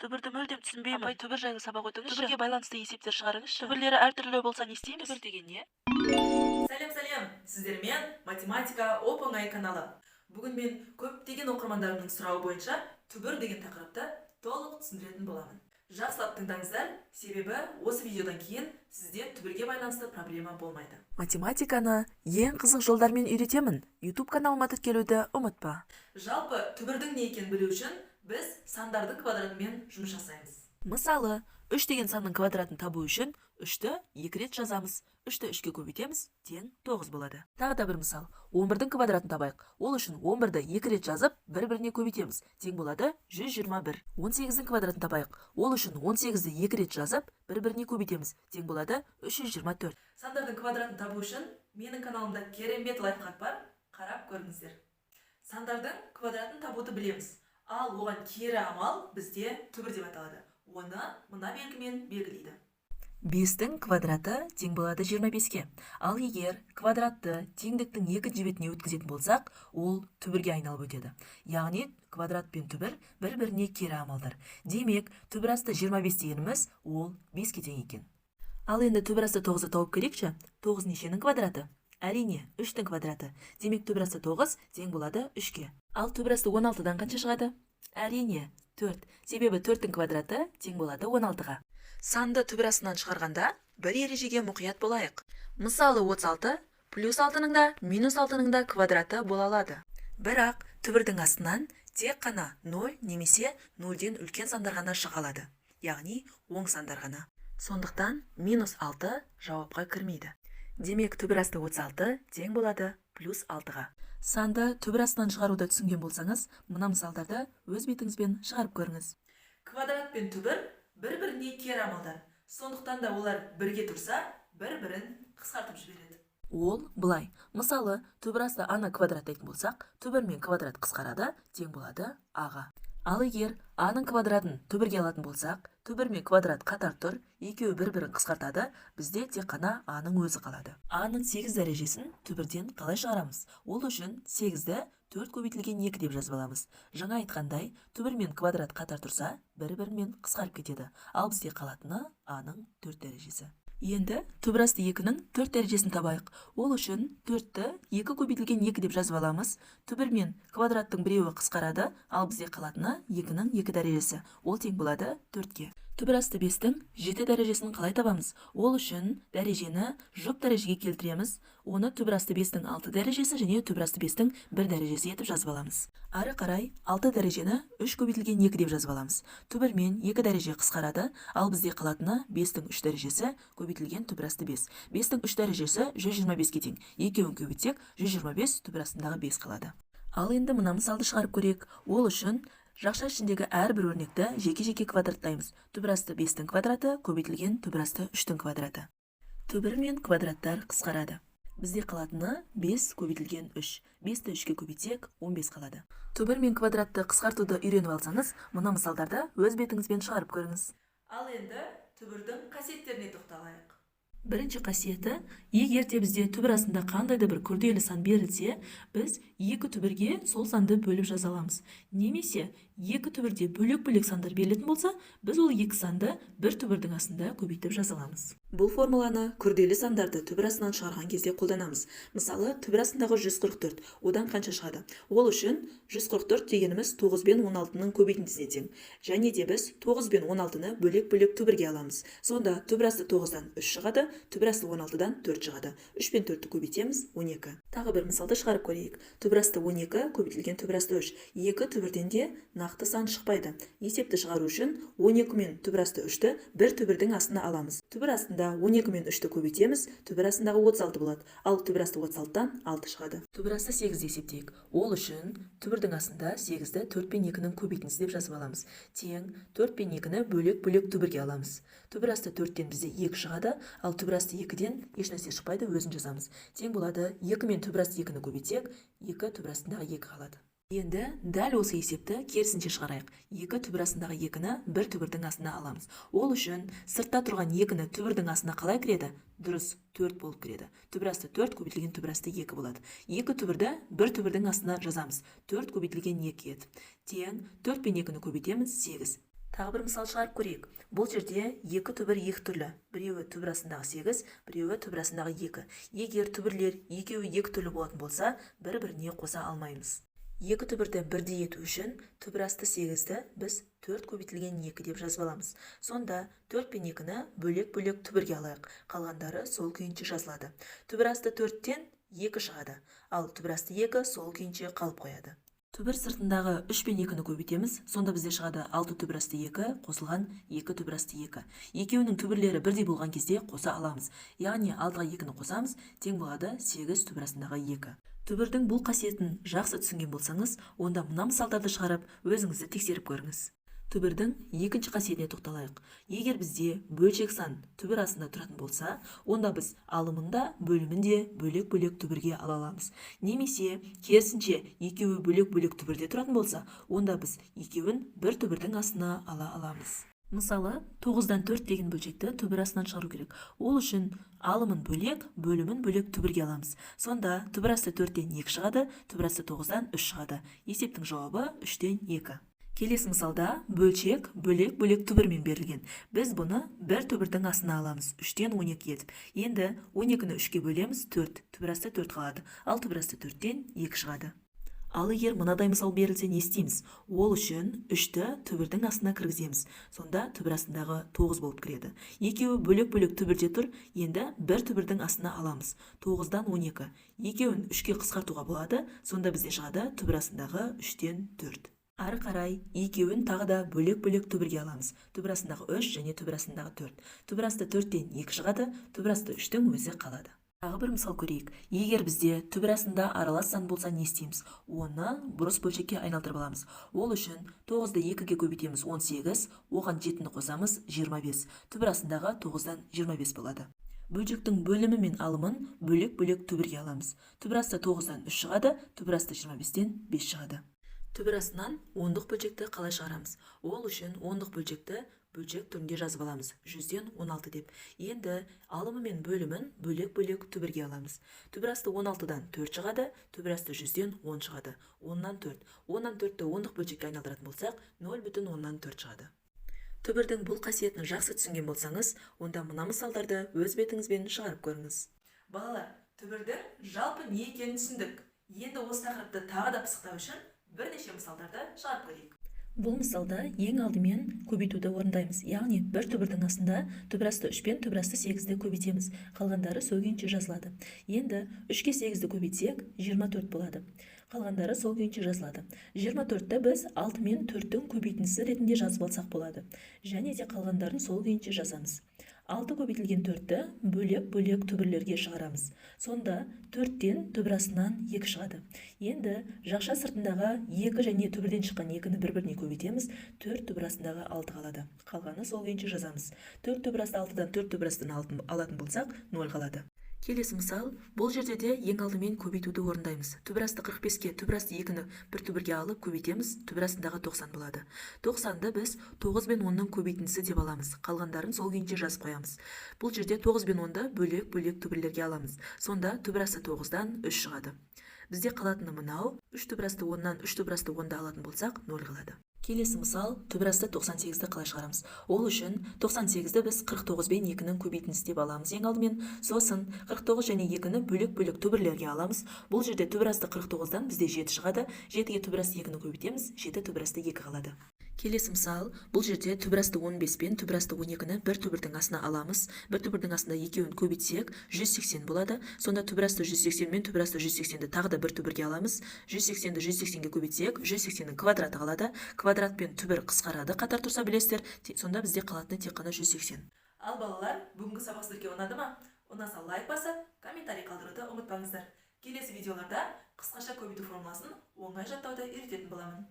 Түбірді мүлдем түсінбеймін. Апай, түбір жайлы сабақ өтіңізші. Түбірге байланысты есептер шығарыңызшы. Түбірлері әртүрлі болса не істейміз? Түбір деген не? Сәлем, сіздермен математика оп-оңай каналы. Бүгін мен көптеген оқырмандарымның сұрауы бойынша түбір деген тақырыпты толық түсіндіретін боламын. Жақсылап тыңдаңыздар, себебі осы видеодан кейін сізде түбірге байланысты проблема болмайды. Математиканы ең қызық жолдармен үйретемін. YouTube каналыма тіркелуді ұмытпа. Жалпы түбірдің не екенін білу үшін біз сандардың квадратымен жұмыс жасаймыз. Мысалы, 3 деген санның квадратын табу үшін 3-ті 2 рет жазамыз. 3-ті 3-ке көбейтеміз, тең 9 болады. Тағы да бір мысал. 11-дің квадратын табайық. Ол үшін 11-ді 2 рет жазып, бір-біріне көбейтеміз. Тең болады 121. 18-дің квадратын табайық. Ол үшін 18-ді 2 рет жазып, бір-біріне көбейтеміз. Тең болады 324. Сандардың квадратын табу үшін менің каналымда керемет лайфхак бар. Қарап көріңіздер. Сандардың квадратын табуды білеміз. Ал оған кері амал бізде түбір деп аталады. Оны мына белгімен белгілейді. 5-тің квадраты тең болады 25-ке. Ал егер квадратты теңдіктің екінші бетіне өткізетін болсақ, ол түбірге айналып өтеді. Яғни квадрат пен түбір бір-біріне кері амалдар. Демек, түбір асты 25 дегеніміз ол 5-ке тең екен. Ал енді түбір асты 9-ды тауып көрейікші. 9 нешенің квадраты? Әрине, 3-тің квадраты. Демек, түбір асты 9 тең болады 3-ке. Ал түбір асты 16-дан қанша шығады? Әрине, 4. Себебі 4-тің квадраты тең болады 16-ға. Санды түбір астынан шығарғанда бір ережеге мұқият болайық. Мысалы 36 плюс 6-ның да минус 6-ның да квадраты бола алады. Бірақ түбірдің астынан тек қана 0 немесе 0-ден үлкен сандар ғана шыға алады. Яғни оң сандар ғана. Сондықтан минус 6 жауапқа кірмейді. Демек түбір асты 36 тең болады плюс 6-ға. Санды түбір астынан шығаруды түсінген болсаңыз, мына мысалдарды өз бетіңізбен шығарып көріңіз. Квадрат пен түбір бір-біріне кері амалдар. Сондықтан да олар бірге тұрса, бір-бірін қысқартып жібереді. Ол былай. Мысалы, түбір асты а-ны квадрат дейтін болсақ, түбір мен квадрат қысқарады, тең болады а-ға. Ал егер а-ның квадратын түбірге алатын болсақ, түбір мен квадрат қатар тұр, екеуі бір-бірін қысқартады, бізде тек қана а-ның өзі қалады. А-ның 8 дәрежесін түбірден қалай шығарамыз? Ол үшін 8-ді 4 көбейтілген 2 деп жазып аламыз. Жаңа айтқандай, түбір мен квадрат қатар тұрса, бір-бірімен қысқарып кетеді. Ал бізде қалатыны а-ның 4 дәрежесі. Енді түбір асты 2-ның 4 дәрежесін табайық. Ол үшін 4-ті 2 көбейтілген 2 деп жазып аламыз. Түбір мен квадраттың біреуі қысқарады, ал бізде қалатыны 2-ның 2 дәрежесі. Ол тең болады 4-ке. Түбір асты 5-тің 7 дәрежесін қалай табамыз? Ол үшін дәрежені жұп дәрежеге келтіреміз. Оны түбір асты 5-тің 6 дәрежесі және түбір асты 5-тің 1 дәрежесі етіп жазып аламыз. Ары қарай 6 дәрежені 3 көбейтілген 2 деп жазып аламыз. Түбір мен 2 дәреже қысқарады, ал бізде қалатыны 5-тің 3 дәрежесі көбейтілген түбір асты 5. 5-тің 3 дәрежесі 125-ке тең. Екеуін көбейтсек 125 түбір астындағы 5 қалады. Ал енді мына мысалды шығарып көрейік. Ол үшін жақша ішіндегі әрбір өрнекті жеке-жеке квадраттаймыз. Түбір асты 5-тің квадраты көбейтілген түбір асты 3-тің квадраты. Түбір мен квадраттар қысқарады. Бізде қалатыны 5 көбейтілген 3. 5-ті 3-ке көбейтсек 15 қалады. Түбір мен квадратты қысқартуды үйреніп алсаңыз, мына мысалдарды өз бетіңізбен шығарып көріңіз. Ал енді түбірдің қасиеттеріне тоқталайық. Бірінші қасиеті, егер де бізде түбір астында қандайды бір күрделі сан берілсе, біз екі түбірге сол санды бөліп жаза аламыз. Немесе екі түбірде бөлек-бөлек сандар берілетін болса, біз ол екі санды бір түбірдің астында көбейтіп жаза аламыз. Бұл формуланы күрделі сандарды түбір астынан шығарған кезде қолданамыз. Мысалы, түбір астындағы 144, одан қанша шығады? Ол үшін 144 дегеніміз 9 бен 16-ның көбейтіндісіне тең. Және де біз 9 бен 16-ны бөлек-бөлек түбірге аламыз. Сонда түбір асты 9-дан 3 шығады, түбір асты 16-дан 4 шығады. 3 пен 4-ті көбейтеміз 12. Тағы бір мысалды шығарып көрейік. Түбір асты 12 көбейтілген түбір асты 3. Екі түбірден де нақты сан шықпайды. Есепті шығару үшін 12 мен түбір асты 3-ті бір түбірдің астына аламыз. Түбір астында 12 мен 3-ті көбейтеміз, түбір астындағы 36 болады. Ал түбір асты 36-тан 6 шығады. Түбір асты 8 есептейік. Ол үшін түбірдің астында 8-ді 4 пен 2-ның көбейтіндісі деп жазып аламыз. Тең 4 пен 2-ні бөлек-бөлек түбірге аламыз. Түбір асты 4-тен бізде 2 шығады, ал түбір асты 2-ден ешнәрсе шықпайды, өзін жазамыз. Тең болады 2 мен түбір асты 2-ні көбейтсек, 2 түбір астындағы 2 қалады. Енді дәл осы есепті керісінше шығарайық. 2 түбір астындағы 2-ні бір түбірдің астына аламыз. Ол үшін сыртта тұрған 2-ні түбірдің астына қалай кіреді? Дұрыс, 4 болып кіреді. Түбір асты 4 көбейтілген түбір асты 2 болады. 2 түбірді бір түбірдің астына жазамыз. 4 көбейтілген 2 еді. Тең 4 пен 2-ні көбейтеміз 8. Тағы бір мысал шығарып көрейік. Бұл жерде екі түбір екі түрлі. Біреуі түбір астындағы 8, біреуі түбір астындағы 2. Егер түбірлер екеуі екі түрлі болатын болса, бір-біріне қоса алмаймыз. Екі түбірді бірдей ету үшін түбір асты 8-ді біз 4 көбейтілген 2 деп жазып аламыз. Сонда 4 пен 2-ні бөлек-бөлек түбірге алайық. Қалғандары сол күйінше жазылады. Түбір асты 4-тен 2 шығады, ал түбір асты 2 сол күйінше қалып қояды. Түбір сыртындағы 3 пен 2-ні көбейтеміз, сонда бізде шығады 6 түбір асты 2 қосылған 2 түбір асты 2. Екеуінің түбірлері бірдей болған кезде қоса аламыз. Яғни 6-ға 2-ні қосамыз, тең болады 8 түбір астындағы 2. Түбірдің бұл қасиетін жақсы түсінген болсаңыз, онда мына мысалдарды шығарып, өзіңізді тексеріп көріңіз. Түбірдің екінші қасиетіне тоқталайық. Егер бізде бөлшек сан түбір астында тұратын болса, онда біз алымында бөлімінде бөлек-бөлек түбірге ала аламыз. Немесе керісінше екеуі бөлек-бөлек түбірде тұратын болса, онда біз екеуін бір түбірдің астына ала аламыз. Мысалы, 9-дан 4 деген бөлшекті түбір астынан шығару керек. Ол үшін алымын бөлек, бөлімін бөлек түбірге аламыз. Сонда түбір асты 4-тен 2 шығады, түбір асты 9-дан 3 шығады. Есептің жауабы 3-тен 2. Келесі мысалда бөлшек бөлек-бөлек түбірмен берілген. Біз бұны бір түбірдің астына аламыз, 3-тен 12 етіп. Енді 12-ні 3-ке бөлеміз, 4. Түбір асты 4 қалады, ал түбір асты 4-тен 2 шығады. Ал егер мынадай мысал берілсе не істейміз? Ол үшін 3-ті түбірдің астына кіргіземіз. Сонда түбір астындағы 9 болып кіреді. Екеуі бөлек-бөлек түбірде тұр, енді бір түбірдің астына аламыз. 9-дан 12. Екеуін 3-ке қысқартуға болады, сонда бізде шығады түбір астындағы 3-тен 4. Ары қарай екеуін тағы да бөлек-бөлек түбірге аламыз. Түбір астындағы 3 және түбір астындағы 4. Түбір асты 4-тен 2 шығады, түбір асты 3-тің өзі қалады. Тағы бір мысал көрейік. Егер бізде түбір астында аралас сан болса не істейміз? Оны бұрыс бөлшекке айналдырып аламыз. Ол үшін 9-ды 2-ге көбейтеміз 18, оған 7-ні қосамыз 25. Түбір астындағы 9-дан 25 болады. Бөлшектің бөлімі мен алымын бөлек-бөлек түбірге аламыз. Түбір асты 9-дан 3 шығады, түбір асты 25-тен 5 шығады. Түбір астынан ондық бөлшекті қалай шығарамыз? Ол үшін ондық бөлшекті бөлшек түрінде жазып аламыз, 100-ден 16 деп. Енді алымы мен бөлімін бөлек-бөлек түбірге аламыз. Түбір асты 16-дан 4 шығады, түбір асты 100-ден 10 шығады. 10-нан 4. 10-нан 4-ті ондық бөлшекке айналдыратын болсақ, 0,10-нан 4 шығады. Түбірдің бұл қасиетін жақсы түсінген болсаңыз, онда мына мысалдарды өз бетіңізбен шығарып көріңіз. Балалар, түбірдің жалпы не екенін түсіндік. Енді осы тақырыпты тағы да пысықтау үшін бірнеше мысалдарды шығарып көрейік. Бұл мысалда ең алдымен көбейтуді орындаймыз. Яғни бір түбірдің астында түбір асты 3 пен түбір асты 8-ді көбейтеміз. Қалғандары сол күйінше жазылады. Енді 3-ке 8-ді көбейтсек 24 болады. Қалғандары сол күйінше жазылады. 24-ті біз 6 мен 4-тің көбейтіндісі ретінде жазып алсақ болады. Және де қалғандарын сол күйінше жазамыз. 6 көбейтілген 4-ті бөлек-бөлек түбірлерге шығарамыз. Сонда 4-тен түбір астынан 2 шығады. Енді жақша сыртындағы 2 және түбірден шыққан 2-ні бір-біріне көбейтеміз, 4 түбір астындағы 6 қалады. Қалғаны сол күйінше жазамыз. 4 түбір асты 6-дан 4 түбір астын алатын болсақ, 0 қалады. Келесі мысал, бұл жерде де ең алдымен көбейтуді орындаймыз. Түбір асты 45-ке түбір асты 2-ні бір түбірге алып көбейтеміз, түбір астындағы 90 болады. 90-ды біз 9 бен 10-ның көбейтіндісі деп аламыз. Қалғандарын сол күйінше жазып қоямыз. Бұл жерде 9 бен 10-ды бөлек-бөлек түбірлерге аламыз. Сонда түбір асты 9-дан 3 шығады. Бізде қалатыны мынау, 3 түбір асты 10-нан 3 түбір асты 10-ды алатын болсақ, 0 қалады. Келесі мысал, түбір асты 98-ді қалай шығарамыз? Ол үшін 98-ді біз 49 бен 2-нің көбейтіндісі деп аламыз ең алдымен. Сосын 49 және 2-ні бөлек-бөлек түбірлерге аламыз. Бұл жерде түбір асты 49-дан бізде 7 шығады. 7-ге түбір асты 2-ні көбейтеміз, 7 түбір асты 2 қалады. Келесі мысал, бұл жерде түбір асты 15 пен түбір асты 12-ні бір түбірдің астына аламыз. Бір түбірдің астында екеуін көбейтсек, 180 болады. Сонда түбір асты 180 мен түбір асты 180-ді тағы да бір түбірге аламыз. 180-ді 180-ге көбейтсек, 180-нің квадраты қалады. Квадрат пен түбір қысқарады, қатар тұрса білесіздер. Сонда бізде қалатыны тек қана 180. Ал балалар, бүгінгі сабақ сіздерге ұнады ма? Ұнаса лайк басып, комментарий қалдыруды ұмытпаңыздар. Келесі видеоларда қысқаша көбейту формуласын оңай жаттауды үйрететін боламын.